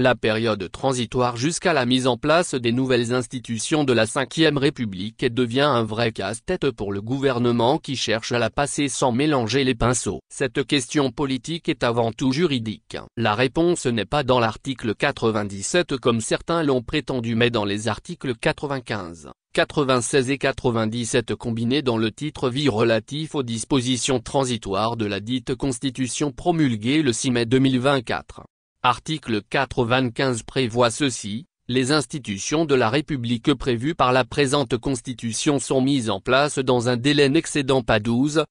La période transitoire jusqu'à la mise en place des nouvelles institutions de la Ve République devient un vrai casse-tête pour le gouvernement qui cherche à la passer sans mélanger les pinceaux. Cette question politique est avant tout juridique. La réponse n'est pas dans l'article 97 comme certains l'ont prétendu mais dans les articles 95, 96 et 97 combinés dans le titre VI relatif aux dispositions transitoires de la dite Constitution promulguée le 6 mai 2024. Article 95 prévoit ceci: les institutions de la République prévues par la présente Constitution sont mises en place dans un délai n'excédant pas 12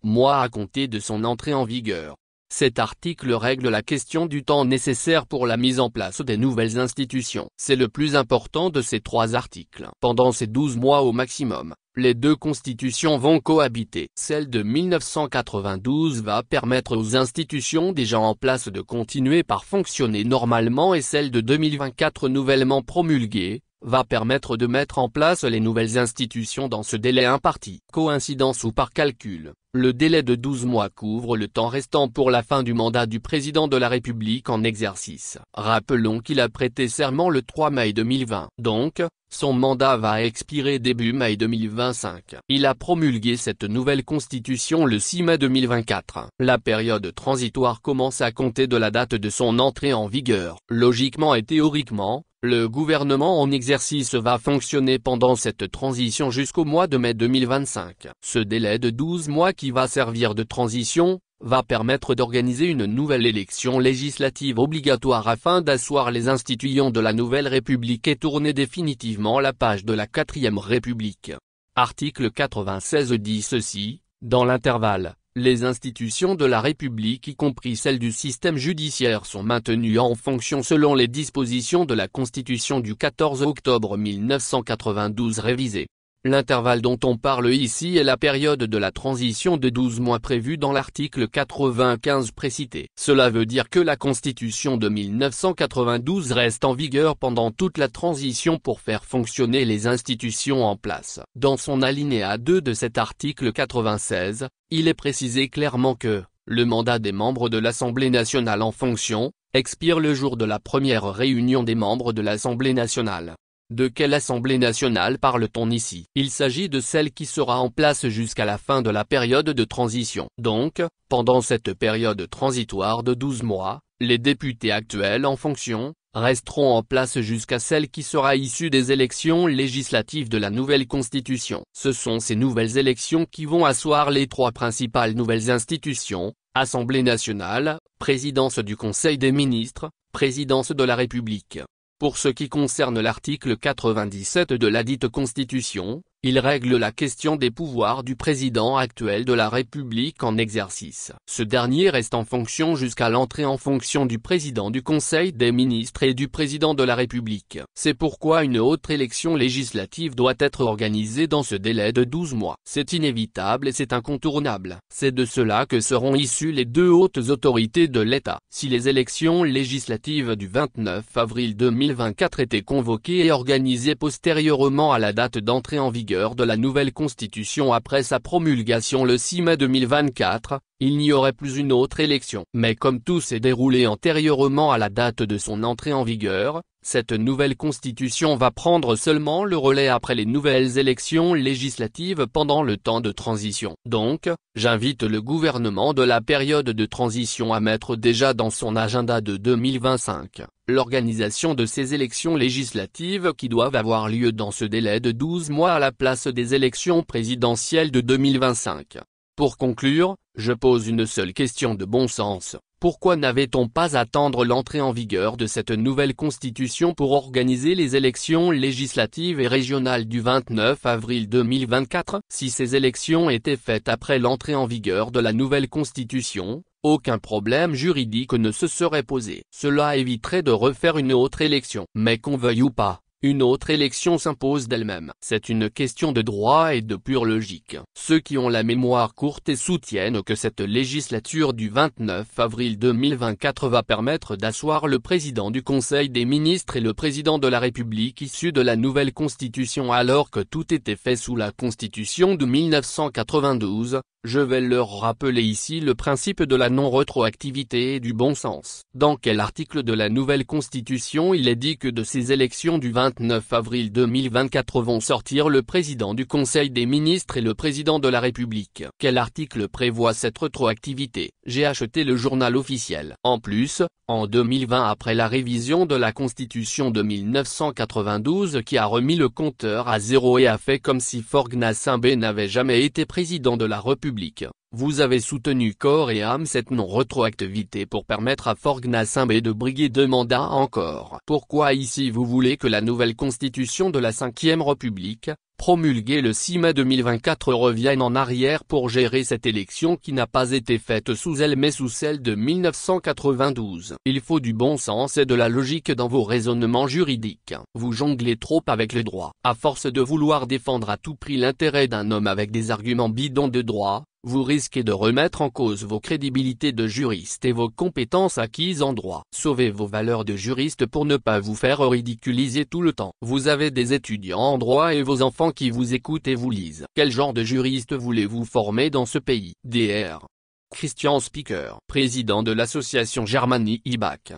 mois à compter de son entrée en vigueur. Cet article règle la question du temps nécessaire pour la mise en place des nouvelles institutions. C'est le plus important de ces trois articles. Pendant ces 12 mois au maximum, les deux constitutions vont cohabiter. Celle de 1992 va permettre aux institutions déjà en place de continuer par fonctionner normalement et celle de 2024 nouvellement promulguée va permettre de mettre en place les nouvelles institutions dans ce délai imparti. Coïncidence ou par calcul, le délai de 12 mois couvre le temps restant pour la fin du mandat du président de la République en exercice. Rappelons qu'il a prêté serment le 3 mai 2020. Donc, son mandat va expirer début mai 2025. Il a promulgué cette nouvelle constitution le 6 mai 2024. La période transitoire commence à compter de la date de son entrée en vigueur. Logiquement et théoriquement, le gouvernement en exercice va fonctionner pendant cette transition jusqu'au mois de mai 2025. Ce délai de 12 mois qui va servir de transition va permettre d'organiser une nouvelle élection législative obligatoire afin d'asseoir les institutions de la nouvelle République et tourner définitivement la page de la 4e République. Article 96 dit ceci: dans l'intervalle, les institutions de la République y compris celles du système judiciaire sont maintenues en fonction selon les dispositions de la Constitution du 14 octobre 1992 révisée. L'intervalle dont on parle ici est la période de la transition de 12 mois prévue dans l'article 95 précité. Cela veut dire que la Constitution de 1992 reste en vigueur pendant toute la transition pour faire fonctionner les institutions en place. Dans son alinéa 2 de cet article 96, il est précisé clairement que le mandat des membres de l'Assemblée nationale en fonction expire le jour de la première réunion des membres de l'Assemblée nationale. De quelle Assemblée nationale parle-t-on ici? Il s'agit de celle qui sera en place jusqu'à la fin de la période de transition. Donc, pendant cette période transitoire de 12 mois, les députés actuels en fonction resteront en place jusqu'à celle qui sera issue des élections législatives de la nouvelle Constitution. Ce sont ces nouvelles élections qui vont asseoir les trois principales nouvelles institutions: Assemblée nationale, présidence du Conseil des ministres, présidence de la République. Pour ce qui concerne l'article 97 de la dite Constitution, il règle la question des pouvoirs du président actuel de la République en exercice. Ce dernier reste en fonction jusqu'à l'entrée en fonction du président du Conseil des ministres et du président de la République. C'est pourquoi une autre élection législative doit être organisée dans ce délai de 12 mois. C'est inévitable et c'est incontournable. C'est de cela que seront issues les deux hautes autorités de l'État. Si les élections législatives du 29 avril 2024 étaient convoquées et organisées postérieurement à la date d'entrée en vigueur de la nouvelle Constitution après sa promulgation le 6 mai 2024, il n'y aurait plus une autre élection. Mais comme tout s'est déroulé antérieurement à la date de son entrée en vigueur, cette nouvelle Constitution va prendre seulement le relais après les nouvelles élections législatives pendant le temps de transition. Donc, j'invite le gouvernement de la période de transition à mettre déjà dans son agenda de 2025 l'organisation de ces élections législatives qui doivent avoir lieu dans ce délai de 12 mois à la place des élections présidentielles de 2025. Pour conclure, je pose une seule question de bon sens. Pourquoi n'avait-on pas attendre l'entrée en vigueur de cette nouvelle Constitution pour organiser les élections législatives et régionales du 29 avril 2024? Si ces élections étaient faites après l'entrée en vigueur de la nouvelle Constitution, aucun problème juridique ne se serait posé. Cela éviterait de refaire une autre élection. Mais qu'on veuille ou pas, une autre élection s'impose d'elle-même. C'est une question de droit et de pure logique. Ceux qui ont la mémoire courte et soutiennent que cette législature du 29 avril 2024 va permettre d'asseoir le président du Conseil des ministres et le président de la République issu de la nouvelle Constitution alors que tout était fait sous la Constitution de 1992, Je vais leur rappeler ici le principe de la non-rétroactivité et du bon sens. Dans quel article de la nouvelle Constitution il est dit que de ces élections du 29 avril 2024 vont sortir le président du Conseil des ministres et le président de la République? Quel article prévoit cette rétroactivité? J'ai acheté le journal officiel. En plus, en 2020 après la révision de la Constitution de 1992 qui a remis le compteur à zéro et a fait comme si Faure Gnassingbé n'avait jamais été président de la République, vous avez soutenu corps et âme cette non-rétroactivité pour permettre à Faure Gnassingbé de briguer 2 mandats encore. Pourquoi ici vous voulez que la nouvelle Constitution de la 5e République, promulguée le 6 mai 2024 revienne en arrière pour gérer cette élection qui n'a pas été faite sous elle mais sous celle de 1992. Il faut du bon sens et de la logique dans vos raisonnements juridiques. Vous jonglez trop avec le droit. À force de vouloir défendre à tout prix l'intérêt d'un homme avec des arguments bidons de droit, vous risquez de remettre en cause vos crédibilités de juriste et vos compétences acquises en droit. Sauvez vos valeurs de juriste pour ne pas vous faire ridiculiser tout le temps. Vous avez des étudiants en droit et vos enfants qui vous écoutent et vous lisent. Quel genre de juriste voulez-vous former dans ce pays? Dr. Christian Speaker, président de l'association Germanie IBAC.